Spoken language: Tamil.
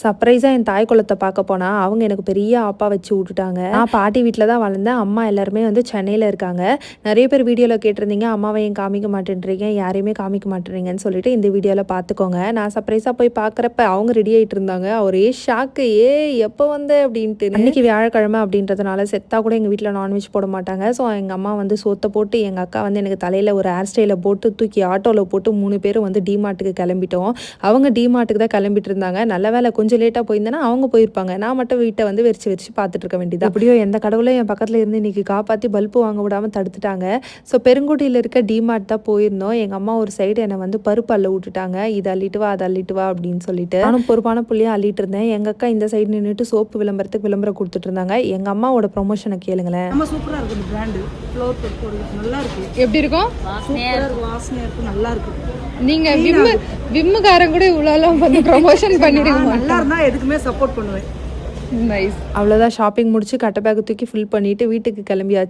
சர்ப்ரைஸா என் தாய் குலத்தை பார்க்க போனா, அவங்க எனக்கு பெரிய ஆப்பா வச்சு வுட்டுட்டாங்க. நான் பாட்டி வீட்ல தான் வளர்ந்தேன். அம்மா எல்லாருமே வந்து சென்னையில இருக்காங்க. நெறைய பேர் வீடியோல கேட்டிருந்தீங்க, அம்மாவ ஏன் காமிக்க மாட்டேன்றீங்க? யாரையுமே காமிக்க மாட்டேறீங்கன்னு சொல்லிட்டு இந்த வீடியோல பார்த்துக்கோங்க. நான் சர்ப்ரைஸா போய் பார்க்குறப்ப அவங்க ரெடி ஆயிட்டு இருந்தாங்க. ஒரே ஷாக்கு. "ஏய் எப்போ வந்த?" அப்படின்ட்டு. அன்னைக்கு வியாழக்கிழமை அப்படின்றதுனால செத்தா கூட எங்க வீட்ல நான்வெஜ் போட மாட்டாங்க. ஸோ எங்க அம்மா வந்து சோத்த போட்டு, எங்க அக்கா வந்து எனக்கு தலையில ஒரு ஹேர் ஸ்டைல போட்டு தூக்கி ஆட்டோல போட்டு 3 பேரும் வந்து டிமார்ட்டுக்கு கிளம்பிட்டோம். அவங்க டிமார்ட்டுக்கு தான் கிளம்பிட்டு இருந்தாங்க. நல்ல வேளை கொஞ்சம் லேட்டா போயிருந்தேன்னா அவங்க போயிருப்பாங்க. நான் மட்டும் வீட்டை வந்து வெறிச்சு வெறிச்சு பார்த்துட்டு இருக்க வேண்டியது. எப்படியோ எந்த கடவுளும் என் பக்கத்துல இருந்து இன்னைக்கு காப்பாத்தி பல்பு வாங்க விடாம தடுத்துட்டாங்க. ஸோ பெருங்குடியில் இருக்க டிமார்ட் தான் போயிருந்தோம். எங்க அம்மா ஒரு சைடு என்னை வந்து பருப்பு அள்ள விட்டுட்டாங்க. இதை அள்ளிட்டு வா அதை அள்ளிட்டு வா அப்படின்னு சொல்லிட்டு நானும் பொறுப்பான புள்ளியா அள்ளிட்டு இருந்தேன். எங்க அக்கா இந்த சைடு நின்றுட்டு சோப்பு விளம்பரத்துக்கு விளம்பரம் கொடுத்துட்டு இருந்தாங்க. எங்க அம்மாவோட ப்ரொமோஷனை கேளுங்களேன். ரொம்ப சூப்பரா இருக்கு இந்த பிராண்ட். ஃப்ளோர் போடுறது நல்லா இருக்கு. எப்படி இருக்கும்? சூப்பரா இருக்கு, வாசனையா இருக்கு, நல்லா இருக்கு. நீங்க விம்முகாரன் கூட இவ்வளோலாம் வந்து ப்ரொமோஷன் பண்ணிருக்க நல்லா இருந்தா எதுக்குமே சப்போர்ட் பண்ணுவேன். நைஸ். அவ்வளோதான் ஷாப்பிங் முடிச்சு கட்டை பேக் தூக்கி ஃபில் பண்ணிட்டு வீட்டுக்கு கிளம்பியாச்சு.